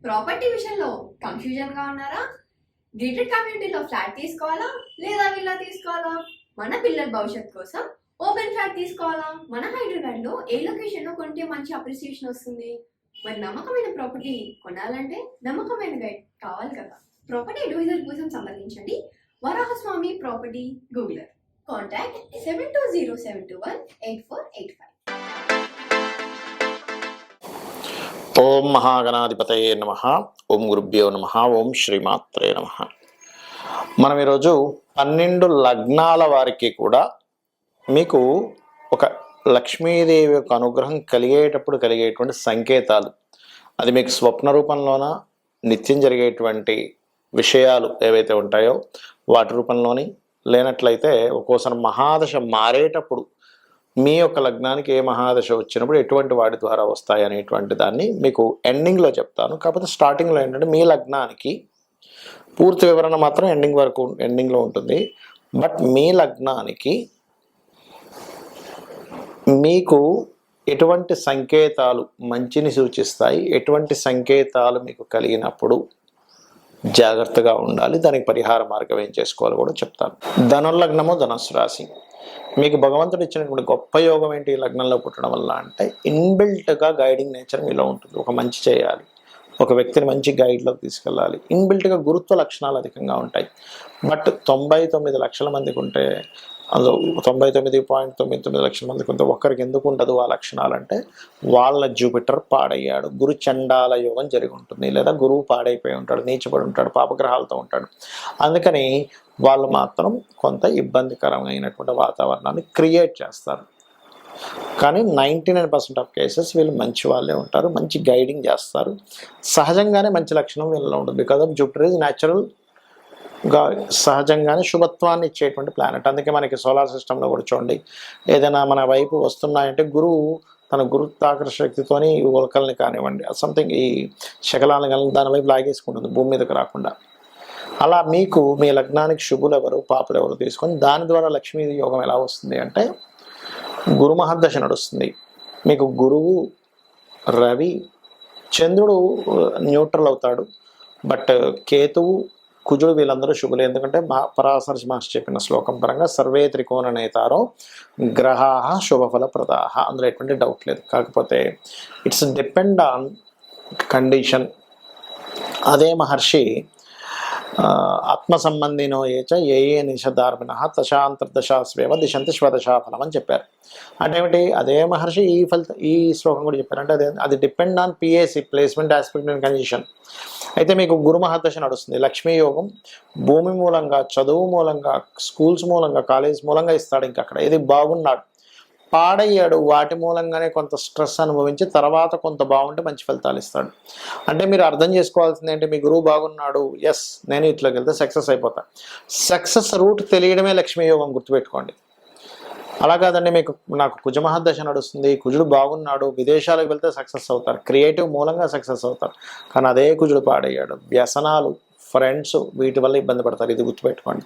Property విషయంలో confusion గా ఉన్నారా? గేటెడ్ కమ్యూనిటీలో ఫ్లాట్ తీసుకోవాలా లేదా విల్లా తీసుకోవాలా? మన పిల్లల భవిష్యత్ కోసం ఓపెన్ ఫ్లాట్ తీసుకోవాలా? మన హైదరాబాద్ లో ఏ లొకేషన్ లో కొంటే మంచి అప్రిసియేషన్ వస్తుంది? మరి నమ్మకమైన ప్రాపర్టీ కొనాలంటే నమ్మకమైన గైడ్ కావాలి కదా. ప్రాపర్టీ అడ్వైజర్ కోసం సంప్రదించండి వరాహస్వామి ప్రాపర్టీ గూగులర్. కాంటాక్ట్ 7207218485. ఓం మహాగణాధిపతయే నమః. ఓం గురుభ్యో నమః. ఓం శ్రీమాత్రే నమః. మనం ఈరోజు 12 లగ్నాల వారికి కూడా మీకు ఒక లక్ష్మీదేవి యొక్క అనుగ్రహం కలిగేటువంటి సంకేతాలు, అది మీకు స్వప్న రూపంలోన నిత్యం జరిగేటువంటి విషయాలు ఏవైతే ఉంటాయో వాటి రూపంలోని, లేనట్లయితే ఒక్కోసారి మహాదశ మారేటప్పుడు మీ యొక్క లగ్నానికి ఏ మహాదశ వచ్చినప్పుడు ఎటువంటి వాటి ద్వారా వస్తాయి అనేటువంటి దాన్ని మీకు ఎండింగ్లో చెప్తాను. కాకపోతే స్టార్టింగ్లో ఏంటంటే మీ లగ్నానికి పూర్తి వివరణ మాత్రం ఎండింగ్లో ఉంటుంది. బట్ మీ లగ్నానికి మీకు ఎటువంటి సంకేతాలు మంచిని సూచిస్తాయి, ఎటువంటి సంకేతాలు మీకు కలిగినప్పుడు జాగ్రత్తగా ఉండాలి, దానికి పరిహార మార్గం ఏం చేసుకోవాలో కూడా చెప్తాను. ధనుర్లగ్నము, ధనుస్సు రాశి. మీకు భగవంతుడు ఇచ్చినటువంటి గొప్ప యోగం ఏంటి ఈ లగ్నంలో పుట్టడం వల్ల అంటే, ఇన్బిల్ట్గా గైడింగ్ నేచర్ మీలో ఉంటుంది. ఒక మంచి చేయాలి, ఒక వ్యక్తిని మంచి గైడ్లోకి తీసుకెళ్ళాలి. ఇన్బిల్ట్గా గురుత్వ లక్షణాలు అధికంగా ఉంటాయి. బట్ 99 లక్షల మందికి ఉంటే, అందులో 99.99 లక్షల మందికి ఉంటే ఒక్కరికి ఎందుకు ఉండదు ఆ లక్షణాలు అంటే, వాళ్ళ జూపిటర్ పాడయ్యాడు, గురు చండాల యోగం జరిగి ఉంటుంది, లేదా గురువు పాడైపోయి ఉంటాడు, నీచపడి ఉంటాడు, పాపగ్రహాలతో ఉంటాడు. అందుకని వాళ్ళు మాత్రం కొంత ఇబ్బందికరమైనటువంటి వాతావరణాన్ని క్రియేట్ చేస్తారు. కానీ 99% ఆఫ్ కేసెస్ వీళ్ళు మంచి వాళ్ళే ఉంటారు, మంచి గైడింగ్ చేస్తారు. సహజంగానే మంచి లక్షణం వీళ్ళలో ఉంటుంది. బికాజ్ ఆఫ్ జూపిటర్ ఈజ్ న్యాచురల్గా సహజంగానే శుభత్వాన్ని ఇచ్చేటువంటి ప్లానెట్. అందుకే మనకి సోలార్ సిస్టంలో కూడా చూడండి, ఏదైనా మన వైపు వస్తున్నాయంటే గురువు తన గురుత్వాకర్షణ శక్తితోని ఈ ఉల్కల్ని కానివ్వండి, సంథింగ్ ఈ శకలాలను కానీ దాని వైపు లాగేసుకుంటుంది, భూమి మీదకి రాకుండా. అలా మీకు మీ లగ్నానికి శుభులు ఎవరు, పాపులు ఎవరు తీసుకొని దాని ద్వారా లక్ష్మీ యోగం ఎలా వస్తుంది అంటే, గురు మహర్దశ నడుస్తుంది. మీకు గురువు, రవి, చంద్రుడు న్యూట్రల్ అవుతాడు. బట్ కేతువు, కుజుడు వీళ్ళందరూ శుభులు. ఎందుకంటే పరాశర మహర్షి చెప్పిన శ్లోకం పరంగా సర్వే త్రికోణ నేతారో గ్రహాః శుభఫల ప్రదాః, అందులో ఎటువంటి డౌట్ లేదు. కాకపోతే ఇట్స్ డిపెండ్ ఆన్ కండిషన్. అదే మహర్షి ఆత్మ సంబంధినో ఏచ ఏ నిషధార్మిణ దశాంతర్దశాస్వేవ దిశంతి స్వదశాఫలం అని చెప్పారు. అంటే ఏమిటి, అదే మహర్షి ఈ శ్లోకం కూడా చెప్పారు. అంటే అది depend on PAC, placement aspect and condition. అయితే మీకు గురు మహర్దశ నడుస్తుంది. లక్ష్మీ యోగం భూమి మూలంగా, చదువు మూలంగా, స్కూల్స్ మూలంగా, కాలేజ్ మూలంగా ఇస్తాడు. ఇంకా అక్కడ ఇది బాగున్నాడు, పాడయ్యాడు, వాటి మూలంగానే కొంత స్ట్రెస్ అనుభవించి తర్వాత కొంత బాగుంటే మంచి ఫలితాలు ఇస్తాడు. అంటే మీరు అర్థం చేసుకోవాల్సింది ఏంటి, మీ గురువు బాగున్నాడు, ఎస్ నేను ఇట్లోకి వెళ్తే సక్సెస్ అయిపోతా. సక్సెస్ రూట్ తెలియడమే లక్ష్మీ యోగం, గుర్తుపెట్టుకోండి. అలా కాదండి, నాకు కుజ మహర్దశ నడుస్తుంది, కుజుడు బాగున్నాడు, విదేశాలకు వెళ్తే సక్సెస్ అవుతారు, క్రియేటివ్ మూలంగా సక్సెస్ అవుతారు. కానీ అదే కుజుడు పాడయ్యాడు, వ్యసనాలు, ఫ్రెండ్స్, వీటి వల్ల ఇబ్బంది పడతారు. ఇది గుర్తుపెట్టుకోండి.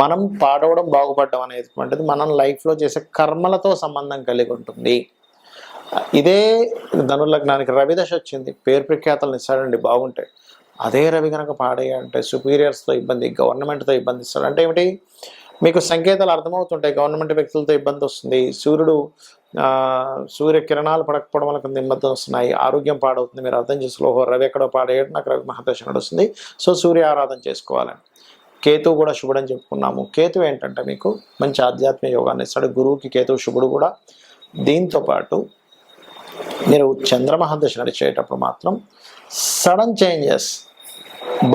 మనం పాడవడం, బాగుపడడం అనేటువంటిది మనం లైఫ్లో చేసే కర్మలతో సంబంధం కలిగి ఉంటుంది. ఇదే ధనుర్లగ్నానికి రవి దశ వచ్చింది, పేరు ప్రఖ్యాతలను ఇస్తాడండి, బాగుంటాయి. అదే రవి కనుక పాడయ్యాడంటే సుపీరియర్స్తో ఇబ్బంది, గవర్నమెంట్తో ఇబ్బంది ఇస్తాడు. అంటే ఏమిటి, మీకు సంకేతాలు అర్థమవుతుంటాయి. గవర్నమెంట్ వ్యక్తులతో ఇబ్బంది వస్తుంది, సూర్య కిరణాలు పడకపోవడం వల్ల కొంత ఇబ్బంది వస్తున్నాయి, ఆరోగ్యం పాడవుతుంది. మీరు అర్థం చేసుకో, రవి ఎక్కడో పాడేయడం, నాకు రవి మహర్దశ నడుస్తుంది, సో సూర్య ఆరాధన చేసుకోవాలని. కేతువు కూడా శుభుడని చెప్పుకున్నాము. కేతువు ఏంటంటే మీకు మంచి ఆధ్యాత్మిక యోగాన్ని ఇస్తాడు. గురువుకి కేతువు శుభుడు కూడా. దీంతోపాటు మీరు చంద్రమహర్దశ నడిచేటప్పుడు మాత్రం సడన్ చేంజెస్,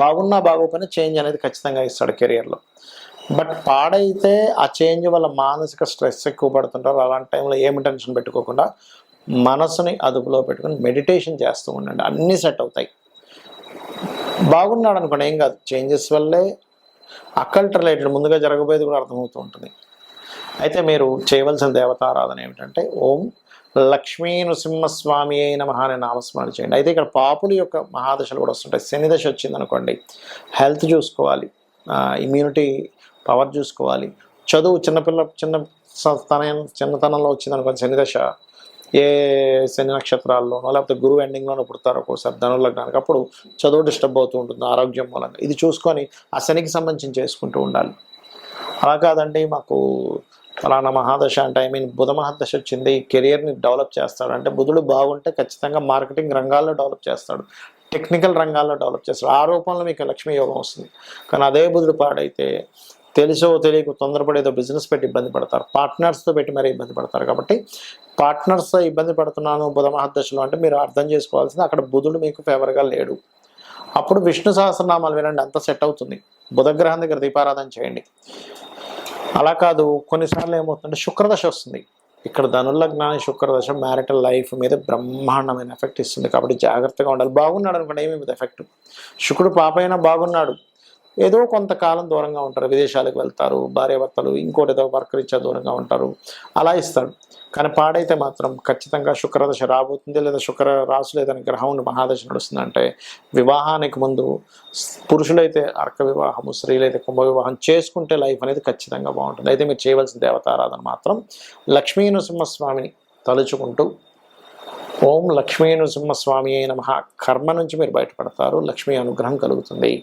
బాగున్నా బాగోకపోయినా చేంజ్ అనేది ఖచ్చితంగా ఇస్తాడు కెరియర్లో. బట్ పాడైతే ఆ చేంజ్ వల్ల మానసిక స్ట్రెస్ ఎక్కువ పడుతుంటారు. అలాంటి టైంలో ఏమి టెన్షన్ పెట్టుకోకుండా మనసుని అదుపులో పెట్టుకుని మెడిటేషన్ చేస్తూ ఉండండి, అన్నీ సెట్ అవుతాయి. బాగున్నాడు అనుకోండి, ఏం కాదు, చేంజెస్ వల్లే అకల్ట్ రిలేటెడ్ ముందుగా జరగబోయేది కూడా అర్థమవుతూ ఉంటుంది. అయితే మీరు చేయవలసిన దేవతారాధన ఏమిటంటే, ఓం లక్ష్మీ నృసింహస్వామి అయిన అనే నామస్మరణ చేయండి. అయితే ఇక్కడ పాపుల యొక్క మహాదశలు కూడా వస్తుంటాయి. శని దశ వచ్చింది అనుకోండి, హెల్త్ చూసుకోవాలి, ఇమ్యూనిటీ పవర్ చూసుకోవాలి, చదువు చిన్నతనంలో వచ్చింది అనుకోండి శని దశ, ఏ శని నక్షత్రాల్లోనో లేకపోతే గురువు ఎండింగ్లోనో పుడతారో ఒక్కోసారి ధనుర్లగ్నానికి, అప్పుడు చదువు డిస్టర్బ్ అవుతూ ఉంటుంది ఆరోగ్యం మూలంగా. ఇది చూసుకొని ఆ శనికి సంబంధించి చేసుకుంటూ ఉండాలి. అలా కాదండి మాకు ఫలానా మహాదశ అంటే బుధ మహాదశ వచ్చింది, కెరియర్ని డెవలప్ చేస్తాడు అంటే బుధుడు బాగుంటే ఖచ్చితంగా మార్కెటింగ్ రంగాల్లో డెవలప్ చేస్తాడు, టెక్నికల్ రంగాల్లో డెవలప్ చేస్తాడు. ఆ రూపంలో మీకు లక్ష్మీ యోగం వస్తుంది. కానీ అదే బుధుడు పాడైతే తెలుసో తెలియక తొందరపడి ఏదో బిజినెస్ పెట్టి ఇబ్బంది పడతారు, పార్ట్నర్స్తో పెట్టి మరీ ఇబ్బంది పడతారు. కాబట్టి పార్ట్నర్స్తో ఇబ్బంది పడుతున్నాను బుధ మహాదశలో అంటే మీరు అర్థం చేసుకోవాల్సింది అక్కడ బుధుడు మీకు ఫేవర్గా లేడు. అప్పుడు విష్ణు సహస్రనామాలు వినండి, అంత సెట్ అవుతుంది. బుధగ్రహం దగ్గర దీపారాధన చేయండి. అలా కాదు కొన్నిసార్లు ఏమవుతుందంటే శుక్రదశ వస్తుంది. ఇక్కడ ధనుర్లగ్నాన్ని శుక్రదశ మ్యారిటల్ లైఫ్ మీద బ్రహ్మాండమైన ఎఫెక్ట్ ఇస్తుంది. కాబట్టి జాగ్రత్తగా ఉండాలి. బాగున్నాడు అనుకోండి ఏమేమి ఎఫెక్ట్, శుక్రుడు పాప అయినా బాగున్నాడు, ఏదో కొంతకాలం దూరంగా ఉంటారు, విదేశాలకు వెళ్తారు, భార్యాభర్తలు ఇంకోటి ఏదో వర్క్ రీత్యా దూరంగా ఉంటారు, అలా ఇస్తాడు. కానీ పాడైతే మాత్రం ఖచ్చితంగా శుక్రదశ రాబోతుంది, లేదా శుక్ర రాశులు ఏదైనా గ్రహం మహాదశ నడుస్తుందంటే వివాహానికి ముందు పురుషులైతే అర్క వివాహము, స్త్రీలైతే కుంభ వివాహం చేసుకుంటే లైఫ్ అనేది ఖచ్చితంగా బాగుంటుంది. అయితే మీరు చేయవలసిన దేవతారాధన మాత్రం లక్ష్మీ నృసింహస్వామిని తలుచుకుంటూ ఓం లక్ష్మీ నృసింహస్వామి అయిన మహా కర్మ నుంచి మీరు బయటపడతారు, లక్ష్మీ అనుగ్రహం కలుగుతుంది.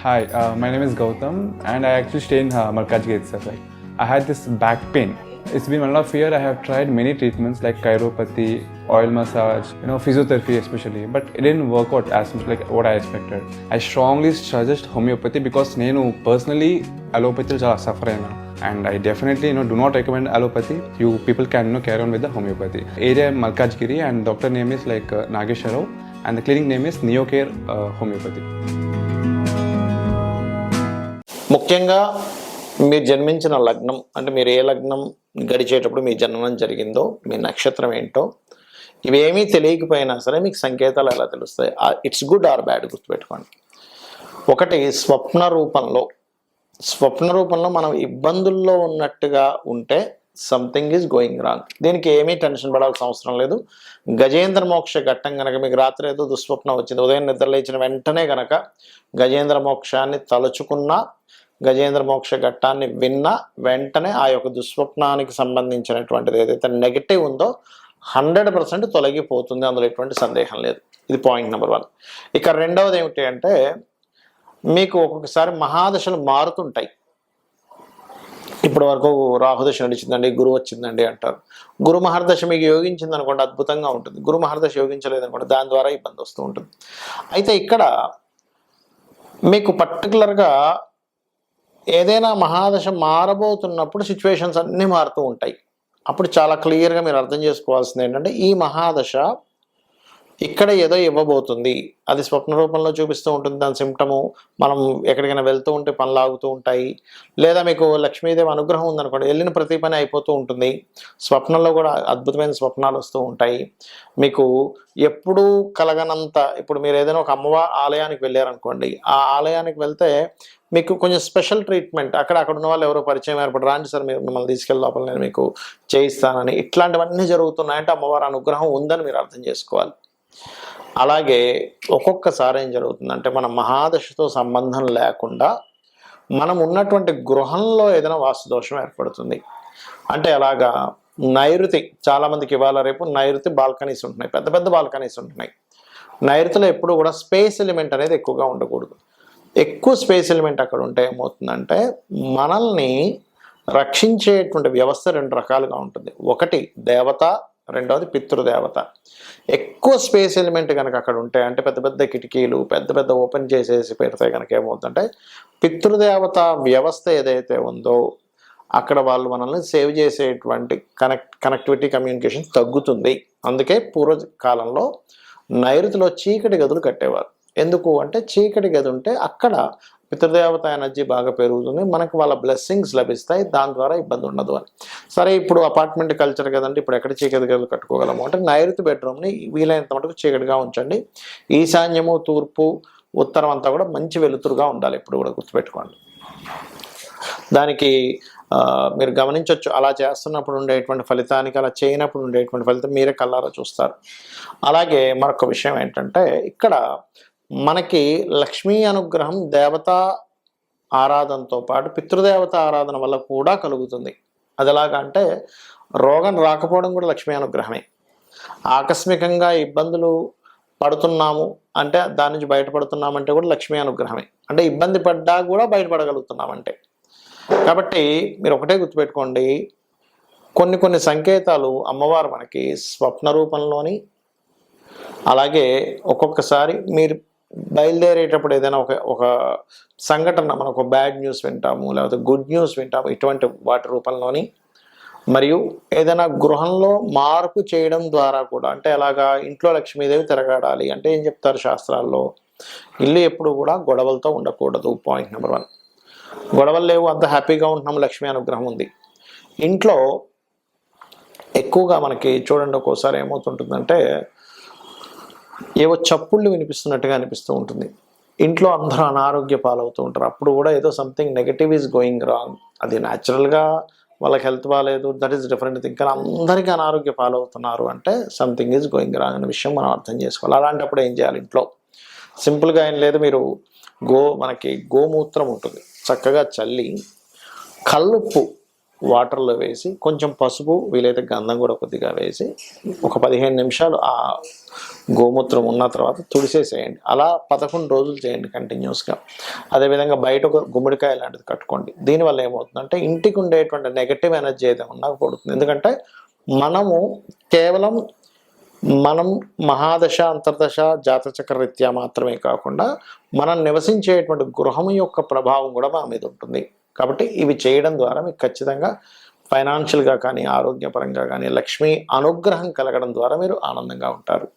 Hi, my name is Gautam and I actually stay in Markajgir itself. Like, I had this back pain. It's been 1.5 years. I have tried many treatments like chiropathy, oil massage, physiotherapy especially, but it didn't work out as much like what I expected. I strongly suggest homeopathy because నేను personally allopathy చాలా suffer అయినా, and I definitely do not recommend allopathy. You people can carry on with the homeopathy. Area Malkajgiri and doctor name is like Nageswar Rao and the clinic name is Neocare Homeopathy. ముఖ్యంగా మీరు జన్మించిన లగ్నం అంటే మీరు ఏ లగ్నం గడిచేటప్పుడు మీ జననం జరిగిందో, మీ నక్షత్రం ఏంటో ఇవేమీ తెలియకపోయినా సరే మీకు సంకేతాలు ఎలా తెలుస్తాయి, ఇట్స్ గుడ్ ఆర్ బ్యాడ్ గుర్తుపెట్టుకోండి. ఒకటి స్వప్న రూపంలో మనం ఇబ్బందుల్లో ఉన్నట్టుగా ఉంటే సంథింగ్ ఈజ్ గోయింగ్ రాంగ్. దీనికి ఏమీ టెన్షన్ పడాల్సిన అవసరం లేదు. గజేంద్ర మోక్ష ఘట్టం కనుక మీకు రాత్రి ఏదో దుస్వప్నం వచ్చింది, ఉదయం నిద్ర లేచిన వెంటనే కనుక గజేంద్ర మోక్షాన్ని తలుచుకున్నా, గజేంద్ర మోక్ష ఘట్టాన్ని విన్న వెంటనే ఆ యొక్క దుస్వప్నానికి సంబంధించినటువంటిది ఏదైతే నెగిటివ్ ఉందో 100% తొలగిపోతుంది, అందులో ఎటువంటి సందేహం లేదు. ఇది పాయింట్ నెంబర్ 1. ఇక రెండవది ఏమిటి అంటే మీకు ఒక్కొక్కసారి మహాదశలు మారుతుంటాయి. ఇప్పటి వరకు రాహుదశ నడిచిందండి, గురువు వచ్చిందండి అంటారు. గురు మహర్దశ మీకు యోగించింది అనుకోండి, అద్భుతంగా ఉంటుంది. గురు మహర్దశ యోగించలేదనుకోండి, దాని ద్వారా ఇబ్బంది వస్తూ ఉంటుంది. అయితే ఇక్కడ మీకు పర్టికులర్గా ఏదైనా మహాదశ మారబోతున్నప్పుడు సిచ్యువేషన్స్ అన్నీ మారుతూ ఉంటాయి. అప్పుడు చాలా క్లియర్గా మీరు అర్థం చేసుకోవాల్సింది ఏంటంటే ఈ మహాదశ ఇక్కడ ఏదో ఇవ్వబోతుంది, అది స్వప్న రూపంలో చూపిస్తూ ఉంటుంది. దాని సిమ్టము మనం ఎక్కడికైనా వెళ్తూ ఉంటే పనులు ఆగుతూ ఉంటాయి, లేదా మీకు లక్ష్మీదేవి అనుగ్రహం ఉందనుకోండి వెళ్ళిన ప్రతి పని అయిపోతూ ఉంటుంది. స్వప్నంలో కూడా అద్భుతమైన స్వప్నాలు వస్తూ ఉంటాయి. మీకు ఎప్పుడూ కలగనంత, ఇప్పుడు మీరు ఏదైనా ఒక అమ్మవారి ఆలయానికి వెళ్ళారనుకోండి, ఆ ఆలయానికి వెళ్తే మీకు కొంచెం స్పెషల్ ట్రీట్మెంట్, అక్కడ ఉన్న వాళ్ళు ఎవరో పరిచయం ఏర్పడి రాండి సార్ మీరు మిమ్మల్ని తీసుకెళ్ళి లోపల నేను మీకు చేయిస్తానని, ఇట్లాంటివన్నీ జరుగుతున్నాయంటే అమ్మవారి అనుగ్రహం ఉందని మీరు అర్థం చేసుకోవాలి. అలాగే ఒక్కొక్కసారి ఏం జరుగుతుందంటే మన మహాదశతో సంబంధం లేకుండా మనం ఉన్నటువంటి గృహంలో ఏదైనా వాస్తుదోషం ఏర్పడుతుంది. అంటే అలాగా నైరుతి, చాలామందికి ఇవాళ రేపు నైరుతి బాల్కనీస్ ఉంటున్నాయి, పెద్ద పెద్ద బాల్కనీస్ ఉంటున్నాయి. నైరుతిలో ఎప్పుడు కూడా స్పేస్ ఎలిమెంట్ అనేది ఎక్కువగా ఉండకూడదు. ఎక్కువ స్పేస్ ఎలిమెంట్ అక్కడ ఉంటే ఏమవుతుందంటే మనల్ని రక్షించేటువంటి వ్యవస్థ 2 రకాలుగా ఉంటుంది. ఒకటి దేవత, రెండవది పితృదేవత. ఎక్కువ స్పేస్ ఎలిమెంట్ కనుక అక్కడ ఉంటే, అంటే పెద్ద పెద్ద కిటికీలు పెద్ద పెద్ద ఓపెన్ చేసేసి పెడితే కనుక ఏమవుతుందంటే పితృదేవత వ్యవస్థ ఏదైతే ఉందో అక్కడ వాళ్ళు మనల్ని సేవ్ చేసేటువంటి కనెక్టివిటీ కమ్యూనికేషన్ తగ్గుతుంది. అందుకే పూర్వకాలంలో నైరుతిలో చీకటి గదులు కట్టేవారు. ఎందుకు అంటే చీకటి గది ఉంటే అక్కడ పితృదేవత ఎనర్జీ బాగా పెరుగుతుంది, మనకు వాళ్ళ బ్లెస్సింగ్స్ లభిస్తాయి, దాని ద్వారా ఇబ్బంది ఉండదు అని. సరే ఇప్పుడు అపార్ట్మెంట్ కల్చర్ కదండి, ఇప్పుడు ఎక్కడ చీకటి గదులు కట్టుకోగలము అంటే నైరుతి బెడ్రూమ్ని వీలైనంత మటుకు చీకటిగా ఉంచండి. ఈశాన్యము, తూర్పు, ఉత్తరం అంతా కూడా మంచి వెలుతురుగా ఉండాలి, ఎప్పుడు కూడా గుర్తుపెట్టుకోండి. దానికి మీరు గమనించవచ్చు, అలా చేస్తున్నప్పుడు ఉండేటువంటి ఫలితానికి, అలా చేయనప్పుడు ఉండేటువంటి ఫలితం మీరే కళ్ళారా చూస్తారు. అలాగే మరొక విషయం ఏంటంటే ఇక్కడ మనకి లక్ష్మీ అనుగ్రహం దేవతా ఆరాధనతో పాటు పితృదేవత ఆరాధన వల్ల కూడా కలుగుతుంది. అది ఎలాగంటే రోగం రాకపోవడం కూడా లక్ష్మీ అనుగ్రహమే. ఆకస్మికంగా ఇబ్బందులు పడుతున్నాము అంటే దాని నుంచి బయటపడుతున్నామంటే కూడా లక్ష్మీ అనుగ్రహమే. అంటే ఇబ్బంది పడ్డా కూడా బయటపడగలుగుతున్నామంటే. కాబట్టి మీరు ఒకటే గుర్తుపెట్టుకోండి, కొన్ని సంకేతాలు అమ్మవారు మనకి స్వప్న రూపంలోని, అలాగే ఒక్కొక్కసారి మీరు బయలుదేరేటప్పుడు ఏదైనా ఒక సంఘటన, మనం ఒక బ్యాడ్ న్యూస్ వింటాము, లేకపోతే గుడ్ న్యూస్ వింటాము, ఇటువంటి వాటి రూపంలోని, మరియు ఏదైనా గృహంలో మార్పు చేయడం ద్వారా కూడా, అంటే అలాగా ఇంట్లో లక్ష్మీదేవి తిరగాడాలి అంటే ఏం చెప్తారు శాస్త్రాల్లో, ఇల్లు ఎప్పుడు కూడా గొడవలతో ఉండకూడదు. Point number 1. గొడవలు లేవు, అంత హ్యాపీగా ఉంటున్నాము, లక్ష్మీ అనుగ్రహం ఉంది. ఇంట్లో ఎక్కువగా మనకి చూడండి ఒక్కోసారి ఏమవుతుంటుందంటే ఏవో చప్పుళ్ళు వినిపిస్తున్నట్టుగా అనిపిస్తూ ఉంటుంది. ఇంట్లో అందరూ అనారోగ్య పాలవుతూ ఉంటారు. అప్పుడు కూడా ఏదో something negative is going wrong. అది న్యాచురల్గా వాళ్ళకి హెల్త్ బాగాలేదు, దట్ ఈస్ డిఫరెంట్ థింగ్. కానీ అందరికీ అనారోగ్య పాలవుతున్నారు అంటే సంథింగ్ ఈజ్ గోయింగ్ రాంగ్ అనే విషయం మనం అర్థం చేసుకోవాలి. అలాంటప్పుడు ఏం చేయాలి? ఇంట్లో సింపుల్గా ఏం లేదు, మీరు మనకి గోమూత్రం ఉంటుంది, చక్కగా చల్లి కల్లుప్పు వాటర్లో వేసి కొంచెం పసుపు, వీలైతే గంధం కూడా కొద్దిగా వేసి ఒక 15 నిమిషాలు ఆ గోమూత్రం ఉన్న తర్వాత తుడిసేసేయండి. అలా 11 రోజులు చేయండి కంటిన్యూస్గా. అదేవిధంగా బయట ఒక గుమ్మడికాయ లాంటిది కట్టుకోండి. దీనివల్ల ఏమవుతుందంటే ఇంటికి ఉండేటువంటి నెగటివ్ ఎనర్జీ ఏదైనా ఉన్నా పడుతుంది. ఎందుకంటే మనము కేవలం మహాదశ, అంతర్దశ, జాతచక్ర రీత్యా మాత్రమే కాకుండా మనం నివసించేటువంటి గృహం యొక్క ప్రభావం కూడా మన మీద ఉంటుంది. కాబట్టి ఇవి చేయడం ద్వారా మీకు ఖచ్చితంగా ఫైనాన్షియల్గా కానీ, ఆరోగ్యపరంగా కానీ లక్ష్మీ అనుగ్రహం కలగడం ద్వారా మీరు ఆనందంగా ఉంటారు.